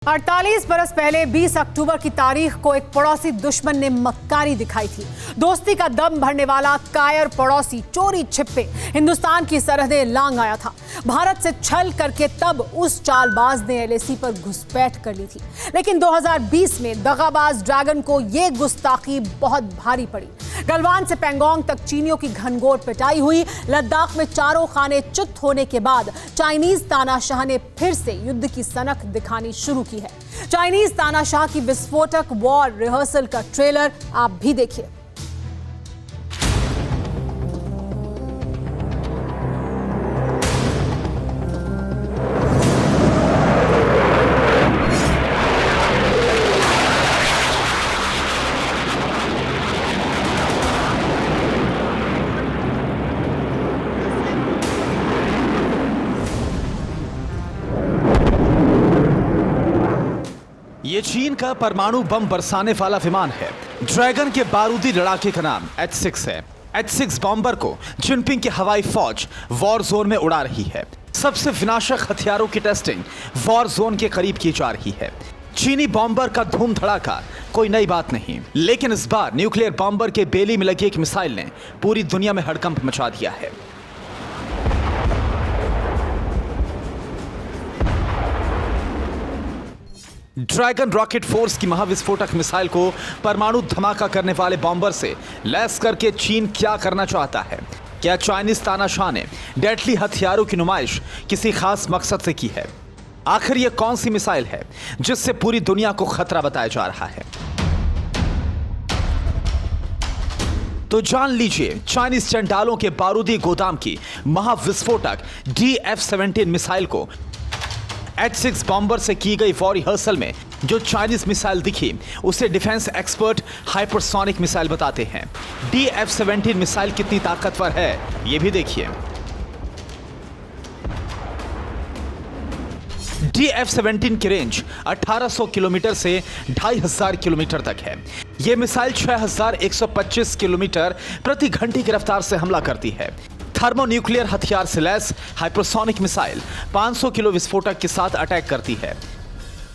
48 बरस पहले 20 अक्टूबर की तारीख को एक पड़ोसी दुश्मन ने मक्कारी दिखाई थी। दोस्ती का दम भरने वाला कायर पड़ोसी चोरी छिपे हिंदुस्तान की सरहदें लांघ आया था। भारत से छल करके तब उस चालबाज ने एलएसी पर घुसपैठ कर ली थी, लेकिन 2020 में दगाबाज ड्रैगन को यह गुस्ताखी बहुत भारी पड़ी। गलवान से पेंगोंग तक चीनियों की घनघोर पिटाई हुई। लद्दाख में चारों खाने चित होने के बाद चाइनीज तानाशाह ने फिर से युद्ध की सनक दिखानी शुरू की है। चाइनीज तानाशाह की विस्फोटक वॉर रिहर्सल का ट्रेलर आप भी देखिए। ये चीन का परमाणु बम बरसाने वाला विमान है। ड्रैगन के बारूदी लड़ाके का नाम H-6 है। H-6 बॉम्बर को जिनपिंग की हवाई फौज वॉर जोन में उड़ा रही है। सबसे विनाशक हथियारों की टेस्टिंग वॉर जोन के करीब की जा रही है। चीनी बॉम्बर का धूम धड़ाका कोई नई बात नहीं, लेकिन इस बार न्यूक्लियर बॉम्बर के बेली में लगी एक मिसाइल ने पूरी दुनिया में हड़कंप मचा दिया है। ड्रैगन रॉकेट फोर्स की महाविस्फोटक मिसाइल को परमाणु धमाका करने वाले बॉम्बर से लैस करके चीन क्या करना चाहता है? क्या चाइनीज तानाशाह ने डेडली हथियारों की नुमाइश किसी खास मकसद से की है? आखिर यह कौन सी मिसाइल है जिससे पूरी दुनिया को खतरा बताया जा रहा है? तो जान लीजिए चाइनीज चंडालों के बारूदी गोदाम की महाविस्फोटक DF-17 मिसाइल को H-6 बॉम्बर से की गई वॉर रिहर्सल में जो चाइनीज मिसाइल दिखी उसे डिफेंस एक्सपर्ट हाइपरसोनिक मिसाइल बताते हैं। DF-17 मिसाइल कितनी ताकतवर है ये भी देखिए। DF-17 की रेंज 1800 किलोमीटर से 2500 किलोमीटर तक है। यह मिसाइल 6125 किलोमीटर प्रति घंटे की रफ्तार से हमला करती है। थर्मोन्यूक्लियर हथियार से लैस हाइपरसोनिक मिसाइल 500 किलो विस्फोटक के साथ अटैक करती है।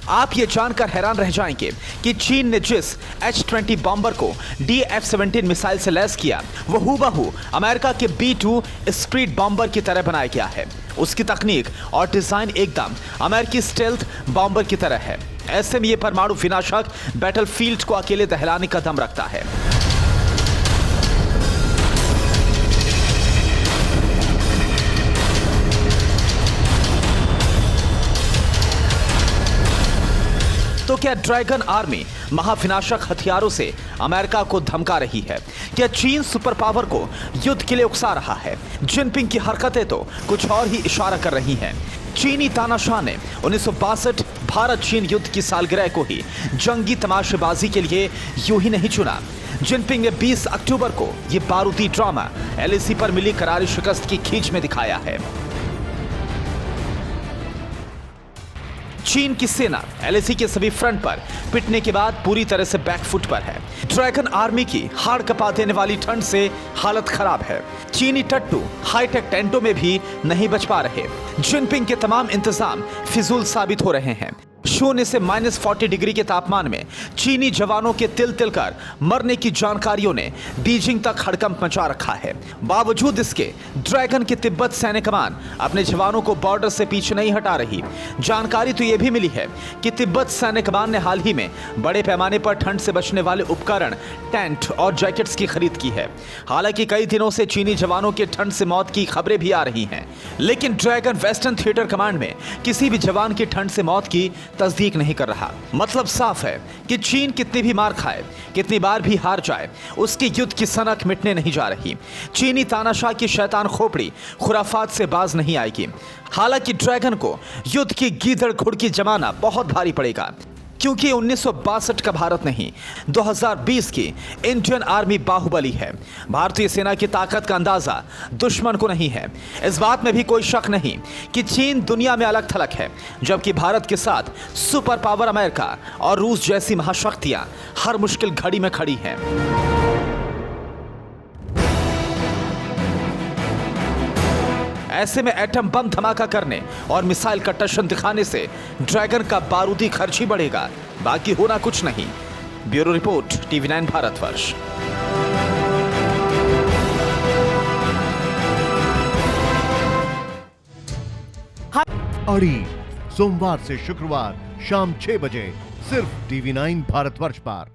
आप ये जानकर हैरान रह जाएंगे कि चीन ने जिस H-20 बॉम्बर को DF-17 मिसाइल से लैस किया वो हूबहू अमेरिका के B-2 स्ट्रीट बॉम्बर की तरह बनाया गया है। उसकी तकनीक और डिजाइन एकदम अमेरिकी स्टेल्थ बॉम्बर की तरह है। ऐसे में ये परमाणु विनाशक बैटलफील्ड को अकेले दहलाने का दम रखता है। तो क्या ड्रैगन आर्मी महाविनाशक हथियारों से अमेरिका को धमका रही है? क्या चीन सुपर पावर को युद्ध के लिए उकसा रहा है? जिनपिंग की हरकतें तो कुछ और ही इशारा कर रही हैं। चीनी तानाशाह ने 1962 भारत चीन युद्ध की सालगिरह को ही जंगी तमाशेबाजी के लिए यूं ही नहीं चुना। जिनपिंग ने 20 अक्टूबर को यह बारूदी ड्रामा LAC पर मिली करारी शिकस्त की खींच में दिखाया है। चीन की सेना LAC के सभी फ्रंट पर पिटने के बाद पूरी तरह से बैकफुट पर है। ड्रैगन आर्मी की हाड़ कपा देने वाली ठंड से हालत खराब है। चीनी टट्टू हाईटेक टेंटों में भी नहीं बच पा रहे। जिनपिंग के तमाम इंतजाम फिजूल साबित हो रहे हैं। 0 से -40 डिग्री के तापमान में चीनी जवानों के तिल तिल कर मरने की जानकारियों ने बीजिंग तक हड़कंप मचा रखा है। बावजूद इसके ड्रैगन की तिब्बत सैन्य कमान अपने जवानों को बॉर्डर से पीछे नहीं हटा रही। जानकारी तो यह भी मिली है कि तिब्बत सैन्य कमान ने हाल ही में बड़े पैमाने पर ठंड से बचने वाले उपकरण, टेंट और जैकेट्स की खरीद की है। हालांकि कई दिनों से चीनी जवानों के ठंड से मौत की खबरें भी आ रही हैं, लेकिन ड्रैगन वेस्टर्न थिएटर कमांड में किसी भी जवान की ठंड से मौत की तस्दीक नहीं कर रहा। मतलब साफ है कि चीन कितनी भी मार खाए, कितनी बार भी हार जाए, उसकी युद्ध की सनक मिटने नहीं जा रही। चीनी तानाशाह की शैतान खोपड़ी खुराफात से बाज नहीं आएगी। हालांकि ड्रैगन को युद्ध की गीदड़ घुड़की जमाना बहुत भारी पड़ेगा, क्योंकि 1962 का भारत नहीं, 2020 की इंडियन आर्मी बाहुबली है। भारतीय सेना की ताकत का अंदाजा दुश्मन को नहीं है। इस बात में भी कोई शक नहीं कि चीन दुनिया में अलग थलग है, जबकि भारत के साथ सुपर पावर अमेरिका और रूस जैसी महाशक्तियां हर मुश्किल घड़ी में खड़ी हैं। ऐसे में एटम बम धमाका करने और मिसाइल का टशन दिखाने से ड्रैगन का बारूदी खर्च ही बढ़ेगा, बाकी होना कुछ नहीं। Bureau report, TV9 Bharatvarsh. अड़ी सोमवार से शुक्रवार शाम 6 बजे सिर्फ TV9 भारतवर्ष पर।